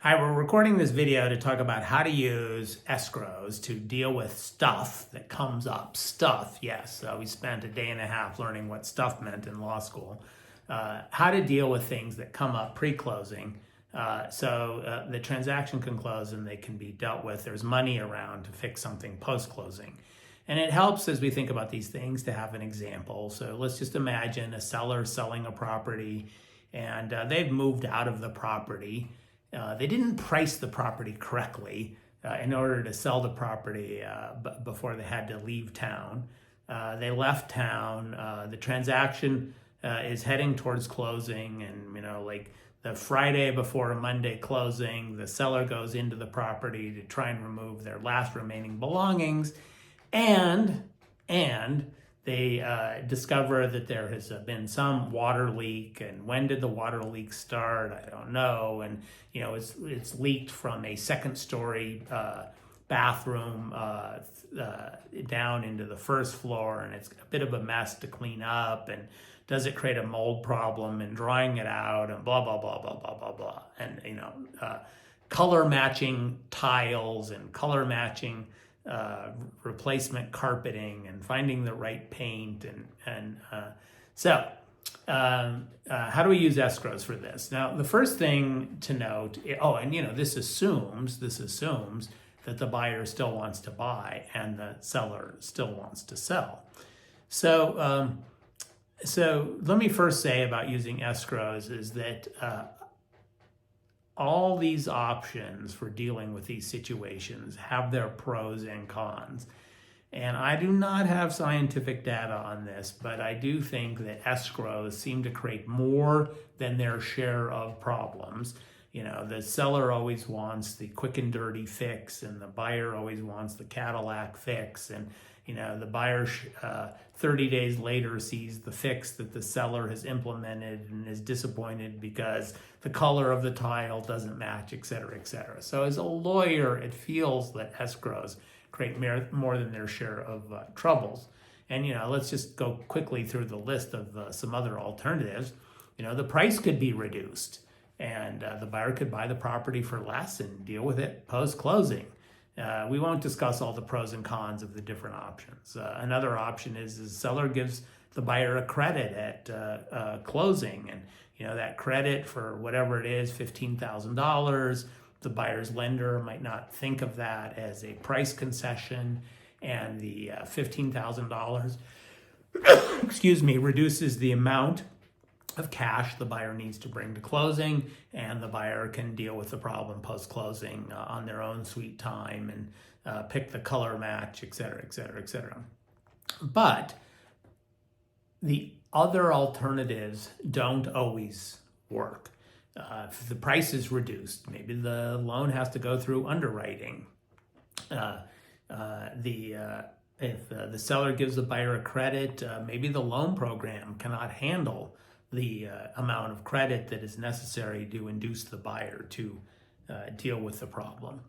Hi, we're recording this video to talk about how to use escrows to deal with stuff that comes up. Stuff, yes. We spent a day and a half learning what stuff meant in law school. How to deal with things that come up pre-closing. So the transaction can close and they can be dealt with. There's money around to fix something post-closing. And it helps as we think about these things to have an example. So let's just imagine a seller selling a property and they've moved out of the property. They didn't price the property correctly in order to sell the property before they had to leave town. They left town. The transaction is heading towards closing, and like the Friday before a Monday closing, the seller goes into the property to try and remove their last remaining belongings, and they discover that there has been some water leak. And when did the water leak start? I don't know. And it's leaked from a second story bathroom down into the first floor, and it's a bit of a mess to clean up. And does it create a mold problem? And drying it out, and blah blah blah blah blah blah blah. And color matching tiles and color matching replacement carpeting and finding the right paint. So how do we use escrows for this? Now, the first thing to note, this assumes that the buyer still wants to buy and the seller still wants to sell. So let me first say about using escrows is that all these options for dealing with these situations have their pros and cons. And I do not have scientific data on this, but I do think that escrows seem to create more than their share of problems. The seller always wants the quick and dirty fix, and the buyer always wants the Cadillac fix. And the buyer 30 days later sees the fix that the seller has implemented and is disappointed because the color of the tile doesn't match, et cetera, et cetera. So as a lawyer, it feels that escrows create more than their share of troubles. And let's just go quickly through the list of some other alternatives. The price could be reduced, and the buyer could buy the property for less and deal with it post-closing. We won't discuss all the pros and cons of the different options. Another option is the seller gives the buyer a credit at closing, and that credit for whatever it is, $15,000. The buyer's lender might not think of that as a price concession, and the $15,000, reduces the amount of cash the buyer needs to bring to closing, and the buyer can deal with the problem post-closing on their own sweet time and pick the color match, et cetera, et cetera, et cetera. But the other alternatives don't always work. If the price is reduced, maybe the loan has to go through underwriting. If the seller gives the buyer a credit, maybe the loan program cannot handle the amount of credit that is necessary to induce the buyer to deal with the problem.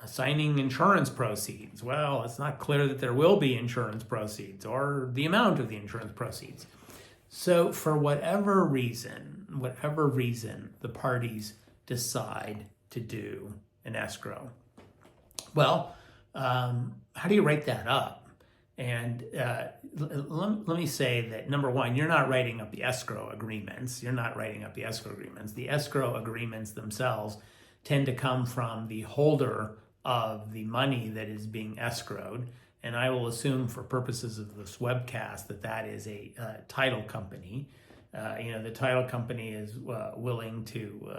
Assigning insurance proceeds. Well, it's not clear that there will be insurance proceeds or the amount of the insurance proceeds. So for whatever reason, the parties decide to do an escrow. Well, how do you write that up? And let me say that, number one, you're not writing up the escrow agreements. The escrow agreements themselves tend to come from the holder of the money that is being escrowed. And I will assume for purposes of this webcast that is a title company. The title company is willing to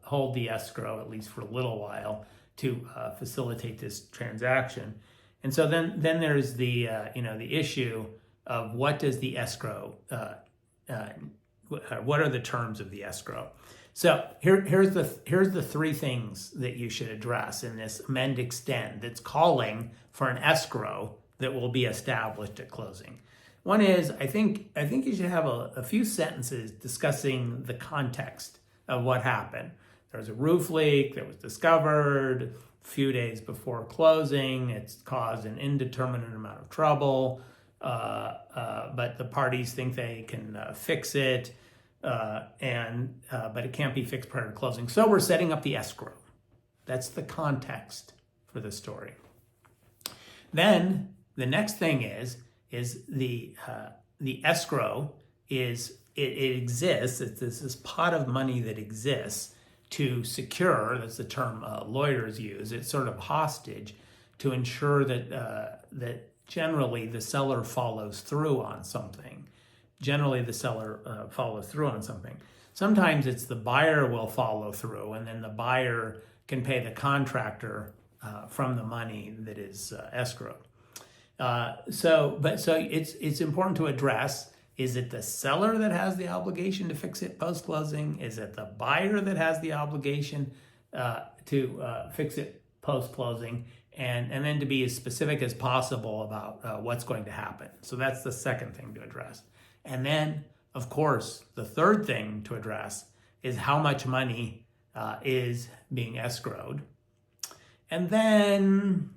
hold the escrow, at least for a little while, to facilitate this transaction. And so then there's the issue of what does the escrow, what are the terms of the escrow? So here's the three things that you should address in this amend extend that's calling for an escrow that will be established at closing. One is, I think you should have a few sentences discussing the context of what happened. There was a roof leak that was discovered a few days before closing. It's caused an indeterminate amount of trouble, but the parties think they can fix it. but it can't be fixed prior to closing. So we're setting up the escrow. That's the context for the story. Then the next thing is the escrow is it exists. It's this pot of money that exists to secure. That's the term lawyers use. It's sort of hostage to ensure that generally the seller follows through on something. Generally, the seller follows through on something. Sometimes it's the buyer will follow through, and then the buyer can pay the contractor from the money that is escrowed. So it's important to address: is it the seller that has the obligation to fix it post-closing? Is it the buyer that has the obligation to fix it post-closing? And then to be as specific as possible about what's going to happen. So that's the second thing to address. And then, of course, the third thing to address is how much money is being escrowed. And then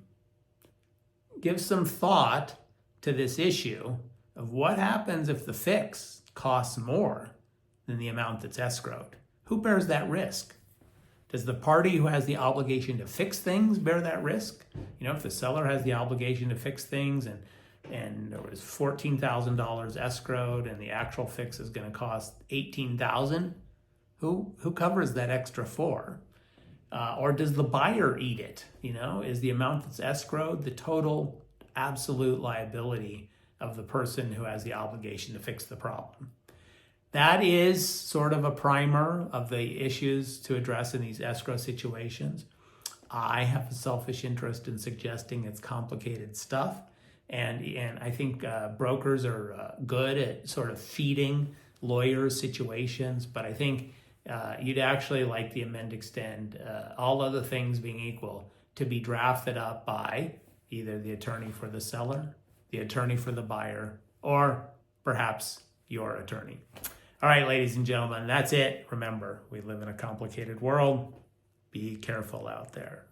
give some thought to this issue of what happens if the fix costs more than the amount that's escrowed. Who bears that risk? Does the party who has the obligation to fix things bear that risk? If the seller has the obligation to fix things and there was $14,000 escrowed and the actual fix is going to cost $18,000, who covers that extra $4,000? Or does the buyer eat it? Is the amount that's escrowed the total absolute liability of the person who has the obligation to fix the problem? That is sort of a primer of the issues to address in these escrow situations. I have a selfish interest in suggesting it's complicated stuff. And I think brokers are good at sort of feeding lawyers situations. But I think you'd actually like the amend extend, all other things being equal, to be drafted up by either the attorney for the seller, the attorney for the buyer, or perhaps your attorney. All right, ladies and gentlemen, that's it. Remember, we live in a complicated world. Be careful out there.